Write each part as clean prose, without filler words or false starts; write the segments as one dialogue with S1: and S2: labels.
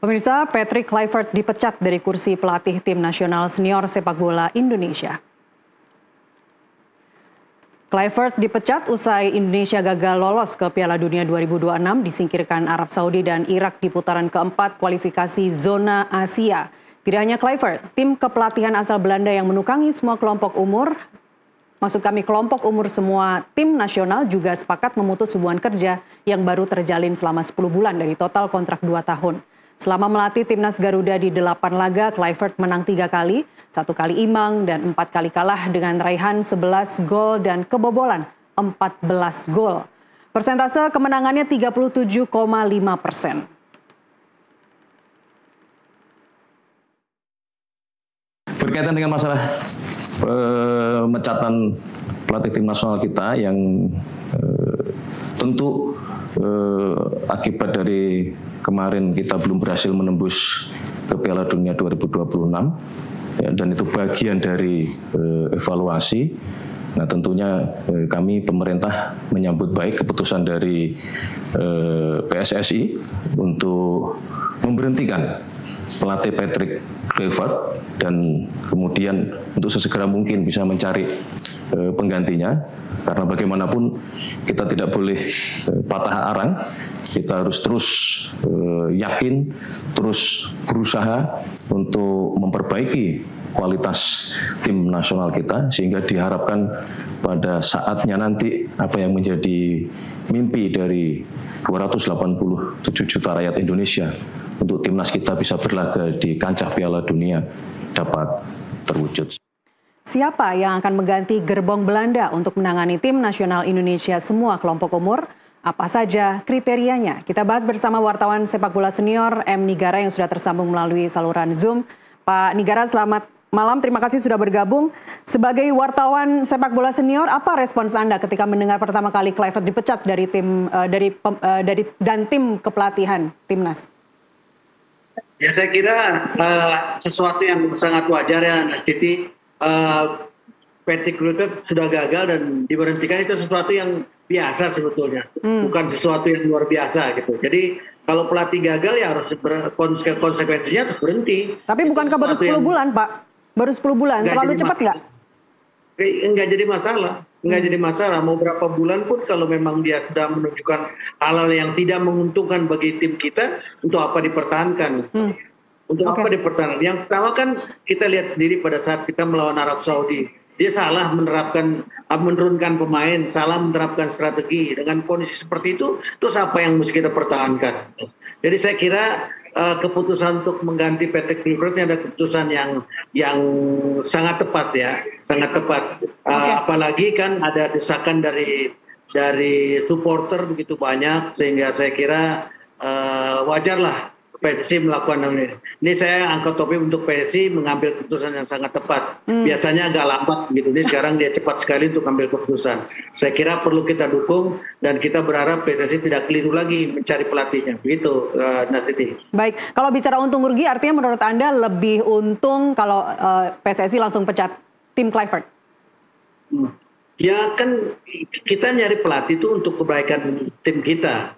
S1: Pemirsa, Patrick Kluivert dipecat dari kursi pelatih tim nasional senior sepak bola Indonesia. Kluivert dipecat usai Indonesia gagal lolos ke Piala Dunia 2026, disingkirkan Arab Saudi dan Irak di putaran keempat kualifikasi zona Asia. Tidak hanya Kluivert, tim kepelatihan asal Belanda yang menukangi semua kelompok umur, kelompok umur semua tim nasional juga sepakat memutus hubungan kerja yang baru terjalin selama 10 bulan dari total kontrak 2 tahun. Selama melatih timnas Garuda di 8 laga, Kluivert menang 3 kali, 1 kali imbang dan 4 kali kalah dengan raihan 11 gol dan kebobolan 14 gol. Persentase kemenangannya 37,5%.
S2: Berkaitan dengan masalah pemecatan pelatih tim nasional kita yang tentu akibat dari kemarin kita belum berhasil menembus ke Piala Dunia 2026 ya, dan itu bagian dari evaluasi. Nah tentunya kami pemerintah menyambut baik keputusan dari PSSI untuk memberhentikan pelatih Patrick Kluivert dan kemudian untuk sesegera mungkin bisa mencari penggantinya, karena bagaimanapun kita tidak boleh patah arang, kita harus terus yakin, terus berusaha untuk memperbaiki kualitas tim nasional kita sehingga diharapkan pada saatnya nanti apa yang menjadi mimpi dari 287 juta rakyat Indonesia untuk timnas kita bisa berlaga di kancah Piala Dunia dapat terwujud.
S1: Siapa yang akan mengganti gerbong Belanda untuk menangani tim nasional Indonesia semua kelompok umur? Apa saja kriterianya? Kita bahas bersama wartawan sepak bola senior M. Nigara yang sudah tersambung melalui saluran Zoom. Pak Nigara, selamat malam. Terima kasih sudah bergabung. Sebagai wartawan sepak bola senior, apa respons Anda ketika mendengar pertama kali Kluivert dipecat dari tim tim kepelatihan timnas?
S3: Ya, saya kira sesuatu yang sangat wajar ya, Nastiti. Patrick Kluivert sudah gagal dan diberhentikan itu sesuatu yang biasa sebetulnya, bukan sesuatu yang luar biasa gitu. Jadi kalau pelatih gagal ya harus konsekuensinya harus berhenti.
S1: Tapi bukankah baru 10 bulan, Pak? Baru 10 bulan, terlalu cepat nggak?
S3: Enggak jadi masalah, enggak jadi masalah. Mau berapa bulan pun kalau memang dia sudah menunjukkan hal-hal yang tidak menguntungkan bagi tim kita, untuk apa dipertahankan? Untuk apa dipertahankan? Yang pertama kan kita lihat sendiri pada saat kita melawan Arab Saudi. Dia salah menurunkan pemain, salah menerapkan strategi. Dengan kondisi seperti itu, terus apa yang mesti kita pertahankan? Jadi saya kira keputusan untuk mengganti Patrick Kluivert ini ada keputusan yang sangat tepat ya, sangat tepat. Apalagi kan ada desakan dari supporter begitu banyak, sehingga saya kira wajarlah PSSI melakukan ini. Ini saya angkat topi untuk PSSI mengambil keputusan yang sangat tepat. Biasanya agak lambat gitu. Ini sekarang dia cepat sekali untuk ambil keputusan. Saya kira perlu kita dukung dan kita berharap PSSI tidak keliru lagi mencari pelatihnya. Begitu, Nastiti.
S1: Baik, kalau bicara untung rugi, artinya menurut Anda lebih untung kalau PSSI langsung pecat tim Kluivert?
S3: Ya kan kita nyari pelatih itu untuk kebaikan tim kita.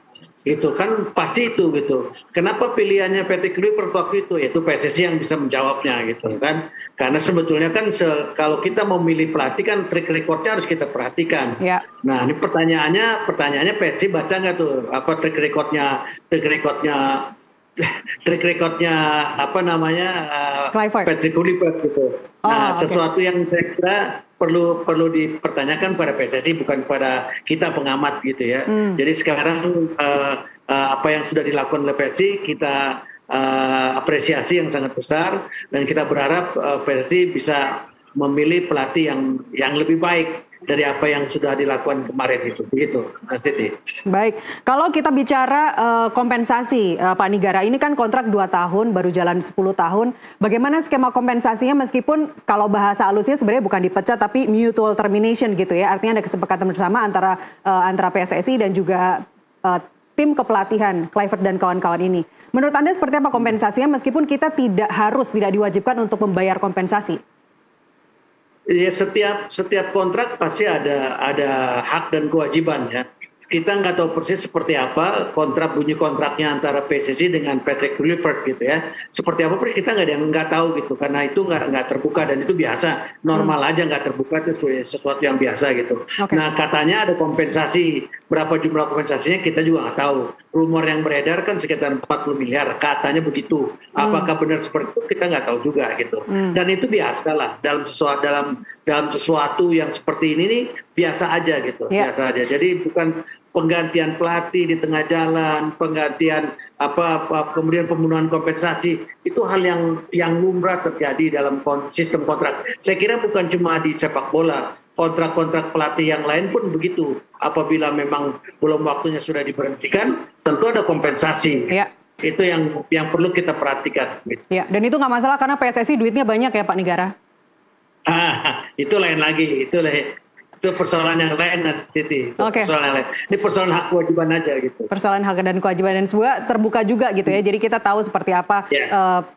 S3: Gitu kan pasti itu gitu. Kenapa pilihannya Patrick Kluivert waktu itu? Yaitu PSSI yang bisa menjawabnya gitu kan. Karena sebetulnya kan kalau kita mau milih pelatih kan track recordnya harus kita perhatikan. Ya. Nah ini pertanyaannya PSSI baca nggak tuh apa track recordnya apa namanya Patrick Kluivert gitu. Nah sesuatu yang saya kira perlu dipertanyakan pada PSSI, bukan pada kita pengamat gitu ya. Jadi sekarang apa yang sudah dilakukan oleh PSSI kita apresiasi yang sangat besar dan kita berharap PSSI bisa memilih pelatih yang lebih baik dari apa yang sudah dilakukan kemarin itu, begitu, Mas Titi.
S1: Baik, kalau kita bicara kompensasi, Pak Nigara, ini kan kontrak 2 tahun, baru jalan 10 tahun. Bagaimana skema kompensasinya meskipun kalau bahasa halusnya sebenarnya bukan dipecat, tapi mutual termination gitu ya, artinya ada kesepakatan bersama antara PSSI dan juga tim kepelatihan Kluivert dan kawan-kawan ini. Menurut Anda seperti apa kompensasinya meskipun kita tidak diwajibkan untuk membayar kompensasi?
S3: Ya, setiap kontrak pasti ada hak dan kewajiban ya. kita nggak tahu persis seperti apa bunyi kontraknya antara PSSI dengan Patrick Kluivert gitu ya. Seperti apa persis kita nggak tahu gitu, karena itu nggak terbuka dan itu biasa, normal aja nggak terbuka, itu sesuatu yang biasa gitu.
S1: Okay.
S3: Nah katanya ada kompensasi, berapa jumlah kompensasinya kita juga nggak tahu. Rumor yang beredar kan sekitar 40 miliar, katanya begitu. Apakah benar seperti itu kita nggak tahu juga gitu. Dan itu biasa lah dalam sesuatu yang seperti ini nih, biasa aja gitu, biasa aja. Jadi bukan penggantian pelatih di tengah jalan, penggantian kemudian pembunuhan kompensasi, itu hal yang lumrah terjadi dalam sistem kontrak. Saya kira bukan cuma di sepak bola, kontrak-kontrak pelatih yang lain pun begitu. Apabila memang belum waktunya sudah diberhentikan, tentu ada kompensasi. Ya. Itu yang perlu kita perhatikan.
S1: Ya, dan itu nggak masalah karena PSSI duitnya banyak ya Pak Nigara.
S3: Itu lain lagi, itu persoalan yang lain Siti.
S1: Okay.
S3: Persoalan yang lain. Ini persoalan hak kewajiban aja gitu.
S1: Persoalan hak dan kewajiban dan semua terbuka juga gitu ya. Jadi kita tahu seperti apa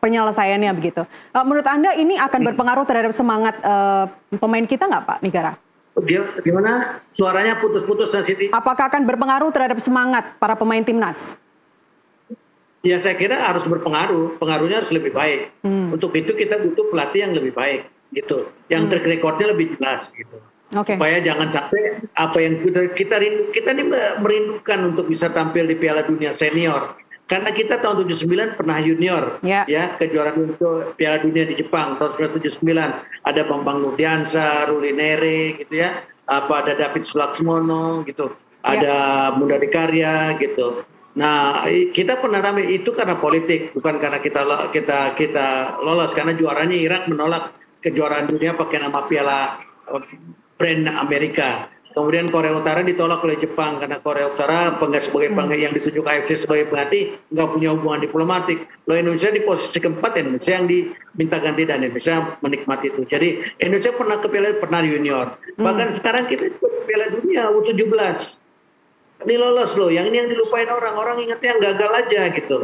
S1: penyelesaiannya begitu. Menurut Anda ini akan berpengaruh terhadap semangat pemain kita nggak Pak Nigara?
S3: Gimana? Suaranya putus-putus Siti.
S1: Apakah akan berpengaruh terhadap semangat para pemain timnas?
S3: Ya saya kira harus berpengaruh. Pengaruhnya harus lebih baik. Untuk itu kita butuh pelatih yang lebih baik gitu. Yang track recordnya lebih jelas gitu.
S1: Okay.
S3: Supaya jangan sampai apa yang kita ini merindukan untuk bisa tampil di Piala Dunia Senior. Karena kita tahun 79 pernah junior ya kejuaraan untuk Piala Dunia di Jepang tahun 79. Ada Bambang Nurdiansyah, Ruli Nere gitu ya. Ada David Sulaksmono gitu. Ada Muda Dikarya gitu. Nah, kita pernah ramai itu karena politik, bukan karena kita lolos, karena juaranya Irak menolak kejuaraan dunia pakai nama Piala brand Amerika. Kemudian Korea Utara ditolak oleh Jepang karena Korea Utara sebagai yang ditunjuk AFC sebagai pengganti nggak punya hubungan diplomatik. Lalu Indonesia di posisi keempat, Indonesia yang diminta ganti dan Indonesia menikmati itu. Jadi Indonesia pernah junior. Bahkan sekarang kita ikut Piala Dunia U17. Ini lolos loh. Yang ini yang dilupain orang ingatnya yang gagal aja gitu.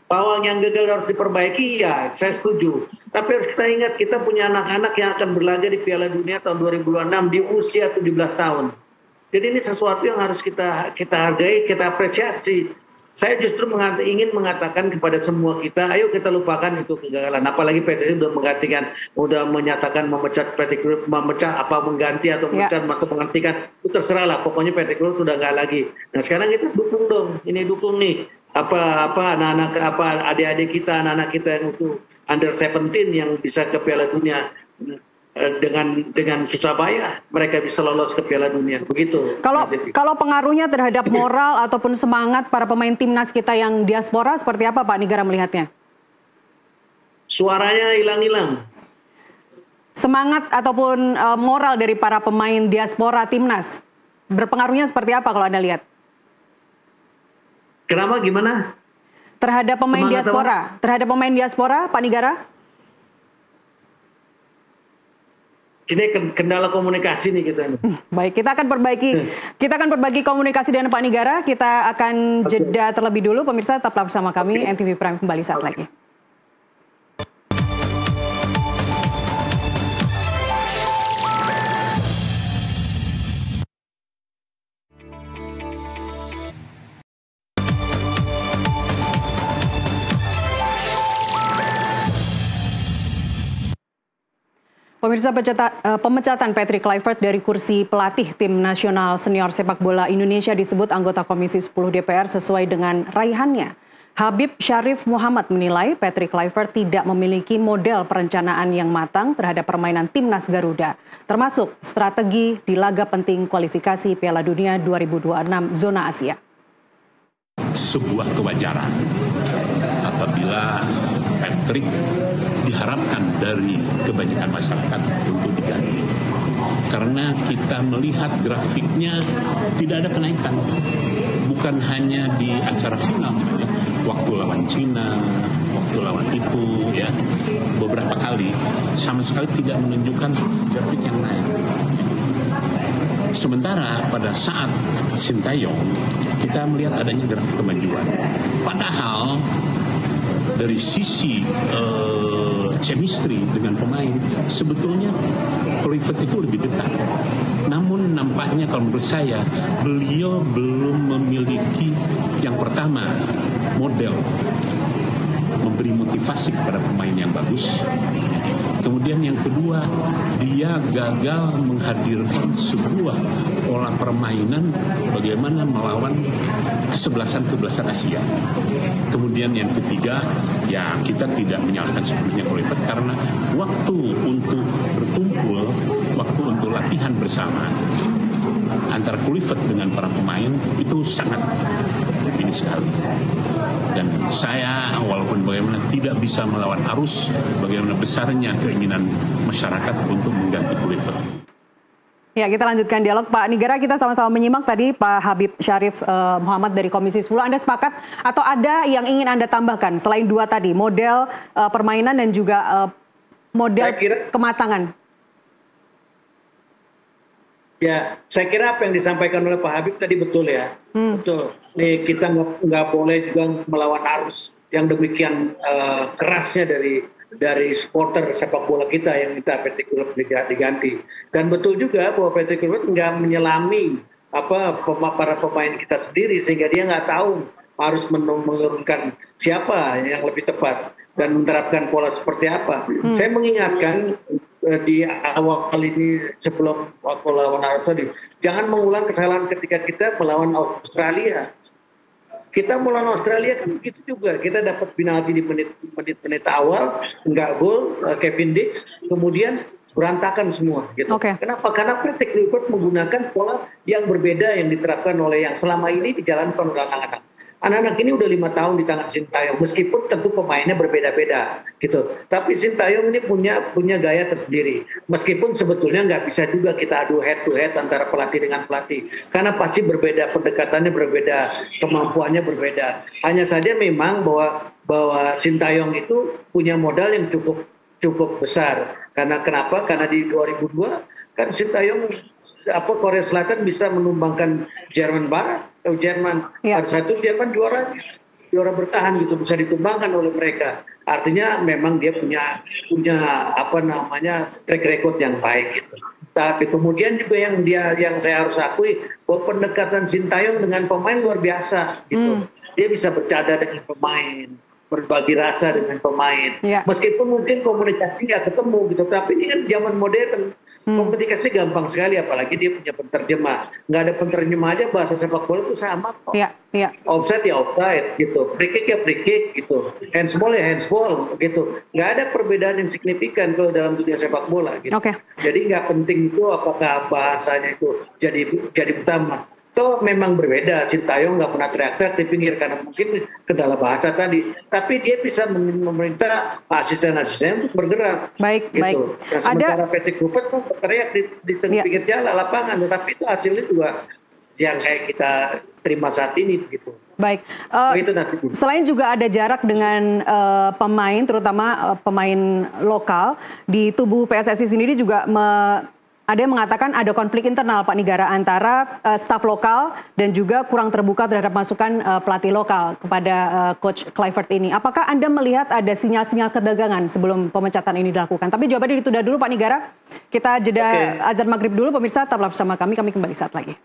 S3: Bahwa yang gagal harus diperbaiki, ya saya setuju. Tapi harus kita ingat, kita punya anak-anak yang akan berlaga di Piala Dunia tahun 2026 di usia 17 tahun. Jadi ini sesuatu yang harus kita hargai, kita apresiasi. Saya justru ingin mengatakan kepada semua kita, ayo kita lupakan itu kegagalan. Apalagi PSSI sudah menyatakan memecat Patrick Kluivert, mengganti atau memecat atau menggantikan, itu terserah lah. Pokoknya Patrick Kluivert sudah nggak lagi. Nah sekarang kita dukung dong, dukung nih. Adik-adik kita, anak-anak kita yang untuk under 17 yang bisa ke Piala Dunia dengan susah payah mereka bisa lolos ke Piala Dunia. Begitu.
S1: Kalau pengaruhnya terhadap moral ataupun semangat para pemain timnas kita yang diaspora seperti apa Pak Nigara melihatnya?
S3: Suaranya hilang-hilang.
S1: Semangat ataupun moral dari para pemain diaspora timnas berpengaruhnya seperti apa kalau Anda lihat?
S3: Kenapa, gimana?
S1: Terhadap pemain diaspora, Pak Nigara?
S3: Ini kendala komunikasi nih kita.
S1: Baik, kita akan perbaiki komunikasi dengan Pak Nigara. Kita akan jeda terlebih dulu, pemirsa tetaplah bersama kami. NTV Prime kembali saat lagi. Pemirsa, pemecatan Patrick Kluivert dari kursi pelatih tim nasional senior sepak bola Indonesia disebut anggota Komisi 10 DPR sesuai dengan raihannya. Habib Syarif Muhammad menilai Patrick Kluivert tidak memiliki model perencanaan yang matang terhadap permainan timnas Garuda, termasuk strategi di laga penting kualifikasi Piala Dunia 2026 zona Asia.
S4: Sebuah kewajaran apabila Patrick diharapkan dari kebanyakan masyarakat untuk diganti. Karena kita melihat grafiknya tidak ada kenaikan. Bukan hanya di acara final, waktu lawan Cina, waktu lawan itu, ya, beberapa kali sama sekali tidak menunjukkan grafik yang naik. Sementara pada saat Sintayong kita melihat adanya grafik kemajuan. Padahal dari sisi chemistry dengan pemain sebetulnya Kluivert itu lebih dekat. Namun nampaknya kalau menurut saya beliau belum memiliki yang pertama model memberi motivasi kepada pemain yang bagus. Kemudian yang kedua, dia gagal menghadirkan sebuah pola permainan bagaimana melawan kesebelasan Asia. Kemudian yang ketiga, ya kita tidak menyalahkan sepenuhnya Kluivert karena waktu untuk berkumpul, waktu untuk latihan bersama antara Kluivert dengan para pemain itu sangat ini sekali. Dan saya walaupun bagaimana tidak bisa melawan arus, bagaimana besarnya keinginan masyarakat untuk mengganti Kluivert.
S1: Ya, kita lanjutkan dialog. Pak Nigara, kita sama-sama menyimak tadi Pak Habib Syarif Muhammad dari Komisi 10. Anda sepakat atau ada yang ingin Anda tambahkan selain dua tadi, model permainan dan juga model kematangan?
S3: Ya, saya kira apa yang disampaikan oleh Pak Habib tadi betul ya. Betul. Nih, kita nggak boleh juga melawan arus yang demikian kerasnya dari supporter sepak bola kita yang minta PT Kluivert diganti. Dan betul juga bahwa PT Kluivert nggak menyelami para pemain kita sendiri sehingga dia nggak tahu harus menurunkan siapa yang lebih tepat dan menerapkan pola seperti apa. Saya mengingatkan di awal kali ini sebelum waktu lawan Arab Saudi, jangan mengulang kesalahan ketika kita melawan Australia. Kita melawan Australia kan begitu juga, kita dapat penalti di menit awal, nggak gol, Kevin Dix, kemudian berantakan semua gitu.
S1: Okay.
S3: Kenapa? Karena PT Kluivert menggunakan pola yang berbeda yang diterapkan oleh yang selama ini dijalankan oleh anak-anak. Anak-anak ini udah 5 tahun di tangan Sintayong, meskipun tentu pemainnya berbeda-beda gitu. Tapi Sintayong ini punya gaya tersendiri. Meskipun sebetulnya nggak bisa juga kita adu head to head antara pelatih dengan pelatih. Karena pasti berbeda, pendekatannya berbeda, kemampuannya berbeda. Hanya saja memang bahwa Sintayong itu punya modal yang cukup besar. Karena kenapa? Karena di 2002 kan Sintayong Korea Selatan bisa menumbangkan Jerman Barat. Jerman pada saat itu Jerman juara bertahan gitu, bisa ditumbangkan oleh mereka. Artinya memang dia punya track record yang baik gitu. Tapi kemudian juga yang saya harus akui bahwa pendekatan Sintayong dengan pemain luar biasa gitu. Dia bisa bercanda dengan pemain, berbagi rasa dengan pemain. Meskipun mungkin komunikasi nggak ketemu gitu, tapi ini kan zaman modern. Komunikasi gampang sekali, apalagi dia punya penterjemah. Nggak ada penterjemah aja bahasa sepak bola itu sama kok. Offside ya offside gitu, free kick ya free kick gitu, handsball ya handsball gitu. Nggak ada perbedaan yang signifikan kalau dalam dunia sepak bola gitu. Jadi nggak penting itu apakah bahasanya itu jadi utama. Itu memang berbeda. Sintayong nggak pernah teriak-teriak di pinggir karena mungkin kendala bahasa tadi. Tapi dia bisa memerintah asisten-asisten untuk bergerak.
S1: Baik.
S3: Dan sementara PT Kluivert kan berteriak di pinggir jalan lapangan. Tetapi itu hasilnya juga yang kayak kita terima saat ini gitu.
S1: Baik. Selain juga ada jarak dengan pemain, terutama pemain lokal di tubuh PSSI sendiri juga ada yang mengatakan ada konflik internal Pak Nigara antara staf lokal dan juga kurang terbuka terhadap masukan pelatih lokal kepada Coach Kluivert ini. Apakah Anda melihat ada sinyal-sinyal ketegangan sebelum pemecatan ini dilakukan? Tapi jawabannya ditunda dulu Pak Nigara. Kita jeda azan maghrib dulu, pemirsa tetaplah bersama kami kembali saat lagi.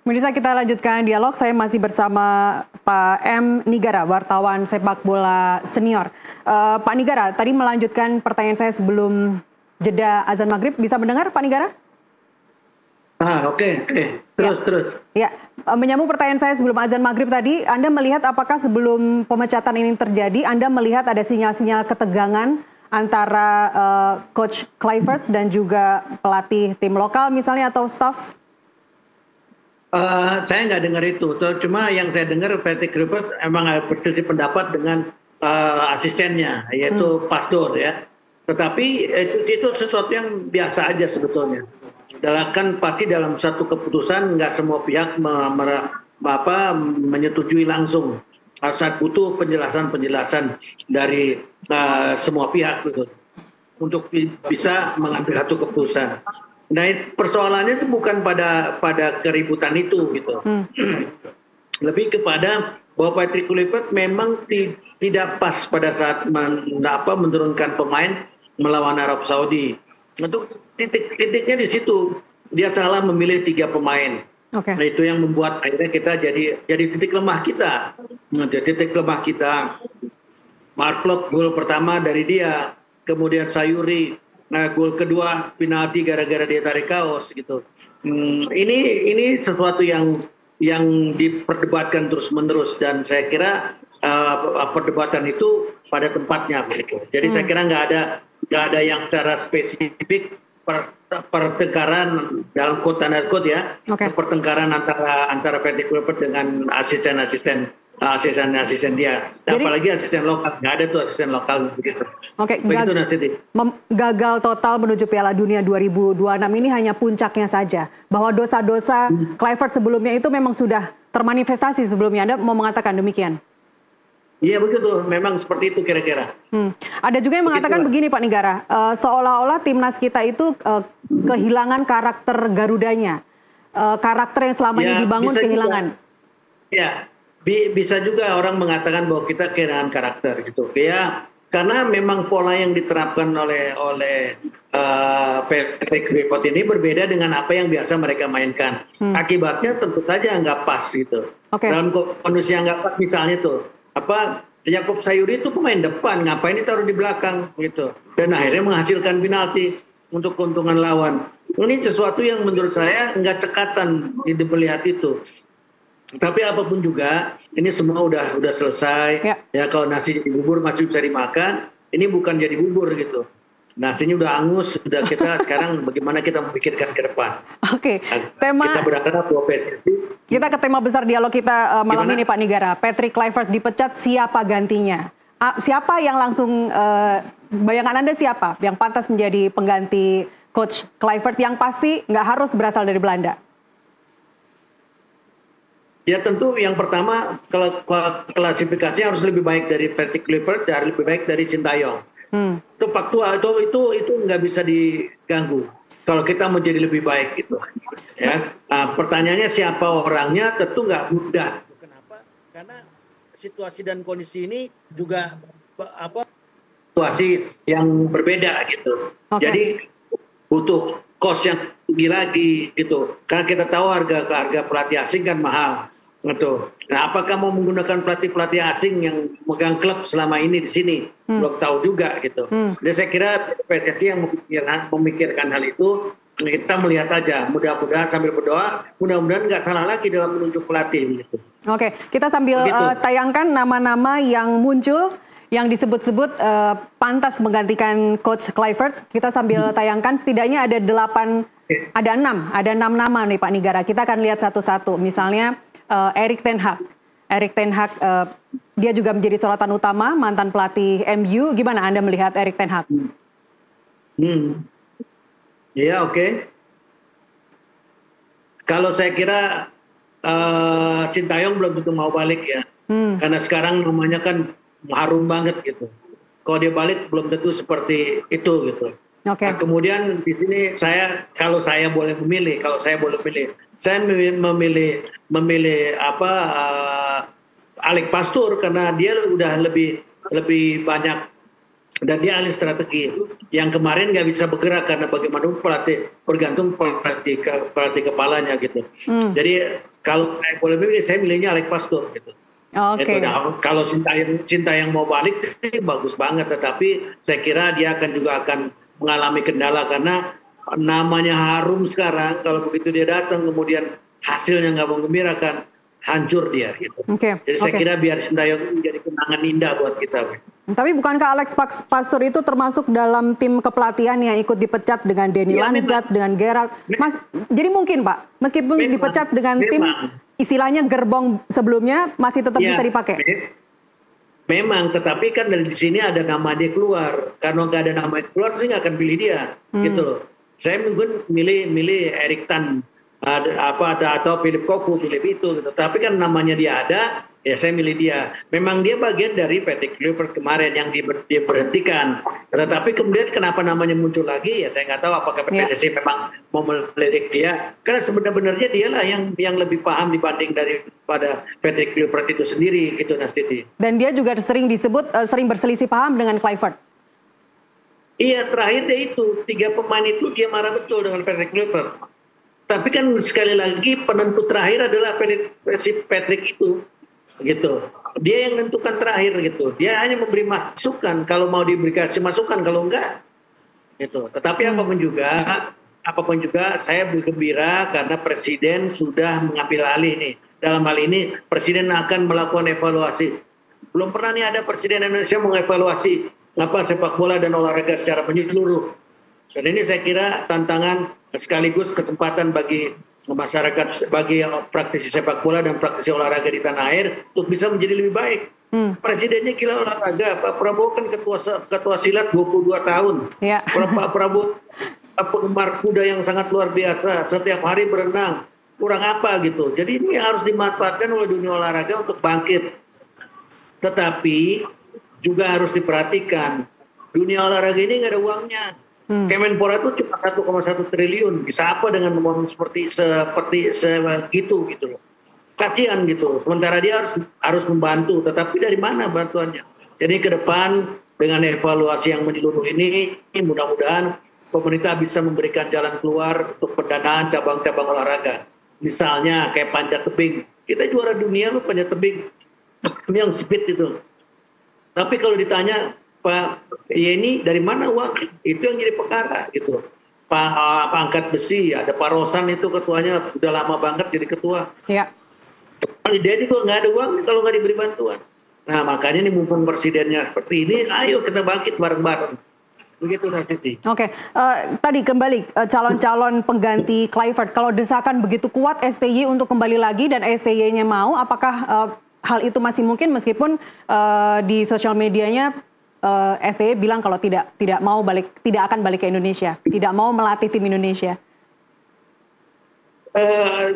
S1: Pemirsa, kita lanjutkan dialog. Saya masih bersama Pak M. Nigara, wartawan sepak bola senior. Pak Nigara, tadi melanjutkan pertanyaan saya sebelum jeda azan maghrib. Bisa mendengar Pak Nigara?
S3: Oke. Terus.
S1: Ya, menyambung pertanyaan saya sebelum azan maghrib tadi, Anda melihat apakah sebelum pemecatan ini terjadi, Anda melihat ada sinyal-sinyal ketegangan antara Coach Kluivert dan juga pelatih tim lokal misalnya atau staff?
S3: Saya nggak dengar itu. Cuma yang saya dengar PT Kluivert emang berselisih pendapat dengan asistennya, yaitu Pastor ya. Tetapi itu sesuatu yang biasa aja sebetulnya. Kan pasti dalam satu keputusan nggak semua pihak menyetujui langsung. Harus butuh penjelasan dari semua pihak gitu, untuk bisa mengambil satu keputusan. Nah, persoalannya itu bukan pada keributan itu gitu. Lebih kepada bahwa Patrick Kluivert memang tidak pas pada saat menurunkan pemain melawan Arab Saudi. Untuk titiknya di situ, dia salah memilih 3 pemain.
S1: Okay.
S3: Nah, itu yang membuat akhirnya kita jadi titik lemah kita. Titik lemah kita. Mark Klok gol pertama dari dia, kemudian Sayuri. Nah, gol kedua penalti gara-gara dia tarik kaos gitu. Ini sesuatu yang diperdebatkan terus-menerus, dan saya kira perdebatan itu pada tempatnya begitu. Jadi saya kira nggak ada yang secara spesifik pertengkaran dalam quote and quote ya. Okay. Pertengkaran antara Patrick Kluivert dengan asisten dia. Jadi, apalagi asisten lokal, nggak ada tuh asisten lokal begitu.
S1: Oke, gagal total menuju Piala Dunia 2026 ini hanya puncaknya saja. Bahwa dosa-dosa Kluivert sebelumnya itu memang sudah termanifestasi sebelumnya. Anda mau mengatakan demikian?
S3: Iya begitu, memang seperti itu kira-kira.
S1: Ada juga yang mengatakan begini Pak Nigara, seolah-olah timnas kita itu kehilangan karakter Garudanya, karakter yang selama ini dibangun kehilangan.
S3: Ya. Bisa juga orang mengatakan bahwa kita kehilangan karakter gitu ya, karena memang pola yang diterapkan oleh Patrick Kluivert ini berbeda dengan apa yang biasa mereka mainkan. Akibatnya tentu saja nggak pas gitu. Dalam kondisi yang nggak pas, misalnya tuh Yakob Sayuri itu pemain depan, ngapain ditaruh di belakang gitu, dan akhirnya menghasilkan penalti untuk keuntungan lawan. Ini sesuatu yang menurut saya nggak cekatan melihat itu. Tapi apapun juga, ini semua udah selesai. Ya kalau nasi jadi bubur masih bisa dimakan, ini bukan jadi bubur gitu. Nasinya udah angus, sudah kita sekarang bagaimana kita memikirkan ke depan.
S1: Oke, tema
S3: kita berharap bahwa PSSI.
S1: Kita ke tema besar dialog kita malam ini Pak Nigara. Patrick Kluivert dipecat, siapa gantinya? Siapa yang langsung bayangan Anda siapa yang pantas menjadi pengganti Coach Kluivert yang pasti nggak harus berasal dari Belanda?
S3: Ya tentu yang pertama klasifikasinya harus lebih baik dari Patrick Kluivert dan lebih baik dari Sintayong. Itu faktual, itu nggak bisa diganggu. Kalau kita mau jadi lebih baik gitu. Ya. Pertanyaannya siapa orangnya tentu nggak mudah. Kenapa? Karena situasi dan kondisi ini juga situasi yang berbeda gitu. Jadi butuh cost yang tinggi lagi gitu, karena kita tahu harga pelatih asing kan mahal gitu. Nah, apakah mau menggunakan pelatih asing yang megang klub selama ini di sini, belum tahu juga gitu. Jadi saya kira PSSI yang memikirkan hal itu, kita melihat aja, mudah-mudahan sambil berdoa, mudah-mudahan nggak salah lagi dalam menunjuk pelatih gitu.
S1: Oke, kita sambil tayangkan nama-nama yang muncul yang disebut-sebut pantas menggantikan Coach Kluivert. Kita sambil tayangkan setidaknya ada 6 nama nih Pak Nigara. Kita akan lihat satu-satu. Misalnya Erik ten Hag. Dia juga menjadi sorotan utama, mantan pelatih MU. Gimana Anda melihat Erik ten Hag?
S3: Ya oke. Kalau saya kira Sintayong belum tentu mau balik ya. Karena sekarang namanya kan harum banget gitu. Kalau dia balik belum tentu seperti itu gitu. Nah, kemudian di sini kalau saya boleh memilih, saya memilih Alex Pastoor karena dia udah lebih banyak dan dia ahli strategi. Yang kemarin nggak bisa bergerak karena bagaimanapun bergantung pelatih kepalanya gitu. Jadi kalau saya boleh memilih, saya milihnya Alex Pastoor gitu. Kalau Sintayong mau balik sih bagus banget, tetapi saya kira dia akan mengalami kendala karena namanya harum sekarang. Kalau begitu dia datang kemudian hasilnya nggak menggembirakan, hancur dia gitu. Jadi saya kira biar Sintayong menjadi kenangan indah buat kita.
S1: Tapi bukankah Alex Pastoor itu termasuk dalam tim kepelatihan yang ikut dipecat dengan Denny Lanzat, dengan Gerrard? Jadi mungkin Pak, meskipun dipecat dengan tim istilahnya gerbong sebelumnya masih tetap bisa dipakai.
S3: Memang, tetapi kan dari sini ada nama dia keluar. Karena nggak ada nama dia keluar, saya nggak akan pilih dia, gitu loh. Saya mungkin milih Erik Tan, atau Philip Cocu, pilih itu. Gitu. Tapi kan namanya dia ada, Ya saya milih dia. Memang dia bagian dari Patrick Kluivert kemarin yang diberhentikan. Tetapi kemudian kenapa namanya muncul lagi? Ya saya nggak tahu apakah PSSI memang mau melirik dia. Karena sebenarnya dialah yang lebih paham dibanding daripada Patrick Kluivert itu sendiri gitu, Nastiti.
S1: Dan dia juga sering disebut sering berselisih paham dengan Kluivert.
S3: Iya, terakhir dia itu 3 pemain itu dia marah betul dengan Patrick Kluivert. Tapi kan sekali lagi penentu terakhir adalah Patrick itu. Gitu, dia yang menentukan terakhir gitu. Dia hanya memberi masukan kalau mau diberikan masukan, kalau enggak gitu. Tetapi apapun juga saya bergembira karena presiden sudah mengambil alih nih. Dalam hal ini presiden akan melakukan evaluasi. Belum pernah nih ada presiden Indonesia mengevaluasi sepak bola dan olahraga secara menyeluruh. Dan ini saya kira tantangan sekaligus kesempatan bagi masyarakat, bagi praktisi sepak bola dan praktisi olahraga di tanah air untuk bisa menjadi lebih baik. Presidennya gila olahraga, Pak Prabowo kan ketua silat 22 tahun. Ya. Pak Prabowo penggemar kuda yang sangat luar biasa, setiap hari berenang. Kurang apa gitu. Jadi ini harus dimanfaatkan oleh dunia olahraga untuk bangkit. Tetapi juga harus diperhatikan, dunia olahraga ini nggak ada uangnya. Kemenpora itu cuma 1,1 triliun. Bisa apa dengan uang seperti segitu gitu loh. Kasihan gitu. Sementara dia harus membantu, tetapi dari mana bantuannya? Jadi ke depan dengan evaluasi yang menyeluruh ini, mudah-mudahan pemerintah bisa memberikan jalan keluar untuk pendanaan cabang-cabang olahraga. Misalnya kayak panjat tebing. Kita juara dunia loh panjat tebing. Yang speed itu. Tapi kalau ditanya Pak Yeni dari mana uang? Itu yang jadi perkara gitu. Pak angkat besi, ada Pak Rosan itu ketuanya udah lama banget jadi ketua. Iya. Dia juga nggak ada uang kalau nggak diberi bantuan. Nah makanya ini mumpung presidennya seperti ini, ayo kita bangkit bareng-bareng. Begitu Nastiti. Oke,
S1: tadi kembali calon-calon pengganti Kluivert. Kalau desakan begitu kuat STY untuk kembali lagi dan STY-nya mau, apakah hal itu masih mungkin meskipun di sosial medianya STY bilang kalau tidak akan balik ke Indonesia, tidak mau melatih tim Indonesia.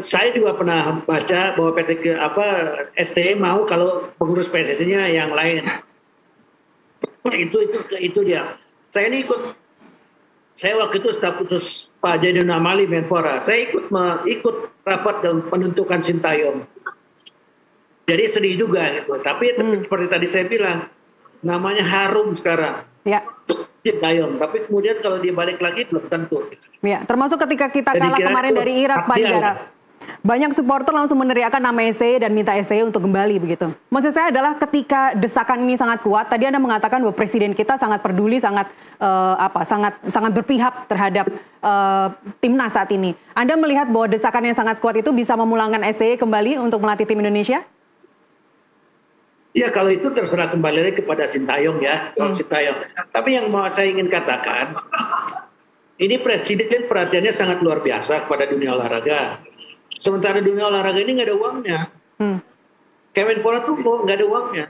S3: Saya juga pernah baca bahwa STY mau kalau pengurus PSSI-nya yang lain. Itu dia. Saya waktu itu staf khusus Pak Zainuddin Amali Menpora. Saya ikut rapat dalam penentukan Sintayong. Jadi sedih juga gitu. Tapi seperti tadi saya bilang, namanya harum sekarang. Ya. Sintayong. Tapi kemudian kalau dia balik lagi belum tentu.
S1: Ya, termasuk ketika kita kalah kemarin dari Irak, Pak Negara. Banyak supporter langsung meneriakan nama STY dan minta STY untuk kembali begitu. Maksud saya adalah ketika desakan ini sangat kuat, tadi Anda mengatakan bahwa presiden kita sangat peduli, sangat berpihak terhadap timnas saat ini. Anda melihat bahwa desakan yang sangat kuat itu bisa memulangkan STY kembali untuk melatih tim Indonesia?
S3: Ya kalau itu terserah kembali lagi kepada Sintayong ya, Sintayong. Tapi yang mau saya ingin katakan, ini presiden perhatiannya sangat luar biasa kepada dunia olahraga. Sementara dunia olahraga ini nggak ada uangnya. Kemenpora tuh nggak ada uangnya.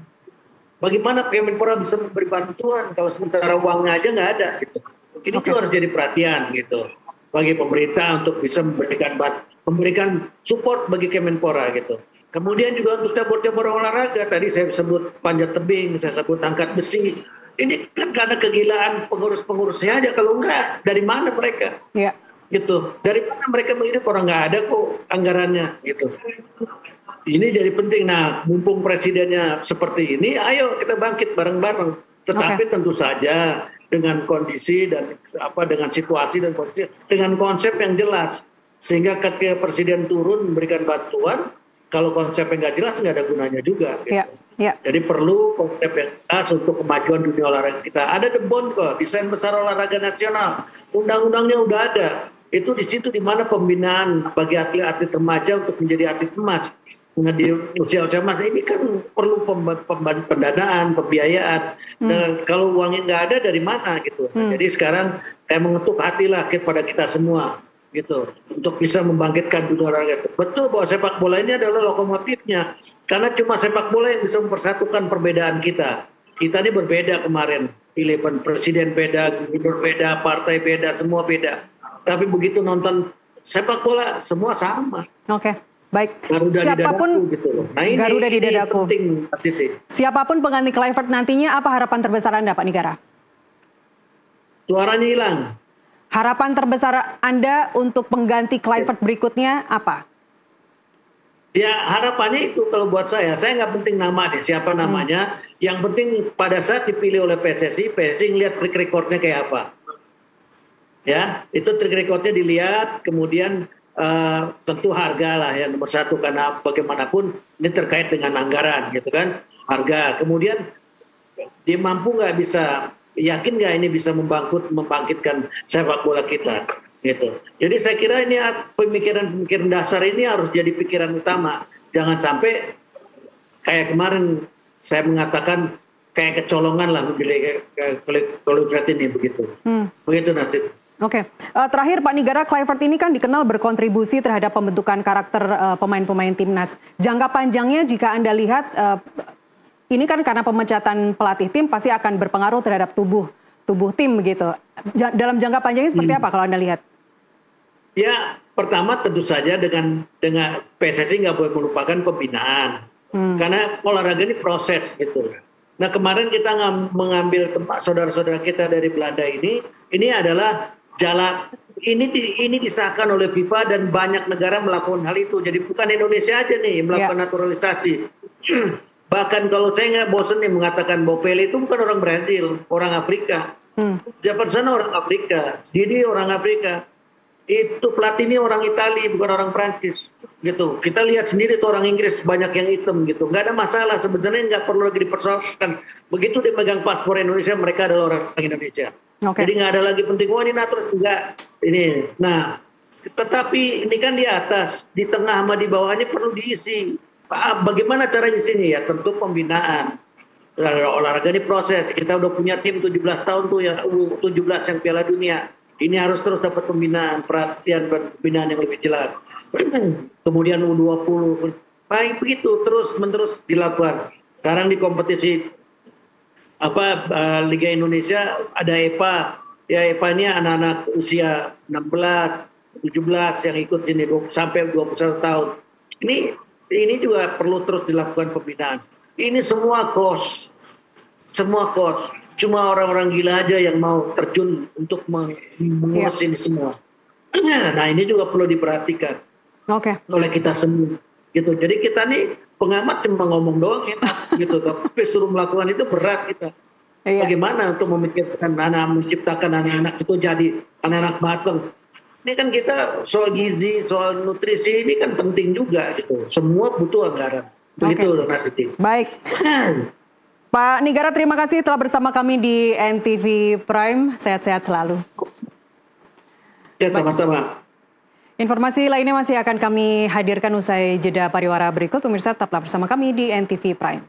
S3: Bagaimana Kemenpora bisa memberi bantuan kalau sementara uangnya aja nggak ada? Gitu. Ini tuh harus jadi perhatian gitu bagi pemerintah untuk bisa memberikan support bagi Kemenpora gitu. Kemudian juga untuk cabur-cabur olahraga, tadi saya sebut panjat tebing, saya sebut angkat besi. Ini kan karena kegilaan pengurus-pengurusnya aja, kalau enggak, dari mana mereka? Ya. Gitu. Dari mana mereka menghidup, orang nggak ada kok anggarannya, gitu. Ini jadi penting. Nah, mumpung presidennya seperti ini, ayo kita bangkit bareng-bareng. Tetapi tentu saja dengan kondisi dan dengan situasi dan kondisi, dengan konsep yang jelas. Sehingga ketika presiden turun memberikan bantuan, kalau konsepnya nggak jelas nggak ada gunanya juga. Gitu. Jadi perlu konsep yang jelas untuk kemajuan dunia olahraga kita. Ada DEBON kok, desain besar olahraga nasional. Undang-undangnya udah ada. Itu di situ di mana pembinaan bagi atlet-atlet remaja untuk menjadi atlet emas. Di usia-usia emas ini kan perlu pendanaan, pembiayaan. Dan kalau uangnya nggak ada dari mana gitu. Jadi sekarang saya mengetuk hatilah kepada kita semua. Gitu, untuk bisa membangkitkan dunia olahraga. Betul bahwa sepak bola ini adalah lokomotifnya, karena cuma sepak bola yang bisa mempersatukan perbedaan kita. Kita ini berbeda kemarin, pilihan presiden beda, gubernur beda, partai beda, semua beda. Tapi begitu nonton sepak bola, semua sama.
S1: Oke. Baik,
S3: Garuda di
S1: siapapun
S3: dadaku gitu loh. Nah ini,
S1: Garuda di
S3: ini
S1: dadaku.
S3: penting, Mas Siti.
S1: Siapapun pengganti Kluivert nantinya, apa harapan terbesar Anda, Pak Nigara?
S3: Suaranya hilang.
S1: Harapan terbesar Anda untuk pengganti Kluivert berikutnya apa?
S3: Ya harapannya itu kalau buat saya nggak penting nama deh, siapa namanya. Yang penting pada saat dipilih oleh PSSI ngeliat track recordnya kayak apa. Ya, itu track recordnya dilihat, kemudian tentu harga lah yang nomor satu, karena bagaimanapun ini terkait dengan anggaran gitu kan, harga. Kemudian dia mampu nggak, bisa yakin nggak ini bisa membangkitkan sepak bola kita gitu. Jadi saya kira ini pemikiran dasar ini harus jadi pikiran utama. Jangan sampai kayak kemarin saya mengatakan kayak kecolongan lah memilih Kluivert ini begitu. Begitu Nasib.
S1: Oke, terakhir Pak Nigara, Kluivert ini kan dikenal berkontribusi terhadap pembentukan karakter pemain-pemain timnas. Jangka panjangnya jika Anda lihat, ini kan karena pemecatan pelatih tim pasti akan berpengaruh terhadap tubuh tim begitu. Dalam jangka panjangnya seperti apa kalau Anda lihat? Ya, pertama tentu saja dengan PSSI nggak boleh melupakan pembinaan. Karena olahraga ini proses gitu. Nah kemarin kita mengambil tempat saudara-saudara kita dari Belanda ini adalah jalan, ini disahkan oleh FIFA dan banyak negara melakukan hal itu. Jadi bukan Indonesia aja nih melakukan naturalisasi. Bahkan kalau saya nggak bosen nih mengatakan bahwa Pele itu bukan orang Brazil, orang Afrika. Jefferson sana orang Afrika, Didi orang Afrika. Itu Platini orang Italia, bukan orang Prancis gitu. Kita lihat sendiri tuh orang Inggris banyak yang hitam gitu. Nggak ada masalah sebenarnya, nggak perlu lagi dipersoalkan. Begitu dia megang paspor Indonesia, mereka adalah orang Indonesia. Jadi nggak ada lagi penting ini naturalisasi enggak ini. Nah, tetapi ini kan di atas, di tengah sama di bawahnya perlu diisi. Bagaimana caranya di sini ya? Tentu pembinaan. Olahraga ini proses. Kita udah punya tim 17 tahun tuh ya, 17 yang Piala Dunia. Ini harus terus dapat pembinaan, perhatian dan pembinaan yang lebih jelas. Kemudian U20, baik begitu terus-menerus dilakukan. Sekarang di kompetisi Liga Indonesia ada EPA. Ya EPA ini anak-anak usia 16, 17 yang ikut ini sampai 21 tahun. Ini juga perlu terus dilakukan pembinaan. Ini semua cost. Cuma orang-orang gila aja yang mau terjun untuk mengurus ini semua. Nah ini juga perlu diperhatikan oleh kita semua. Gitu. Jadi kita nih pengamat cuma ngomong doang ya, gitu. Tapi suruh melakukan itu berat kita. Bagaimana untuk memikirkan menciptakan anak-anak itu jadi anak-anak matang. Ini kan kita soal gizi, soal nutrisi ini kan penting juga gitu. Semua butuh anggaran. Begitu Mas Siti. Baik. Pak Nigara, terima kasih telah bersama kami di NTV Prime. Sehat-sehat selalu.
S3: Ya, sama-sama.
S1: Informasi lainnya masih akan kami hadirkan usai jeda pariwara berikut. Pemirsa, tetaplah bersama kami di NTV Prime.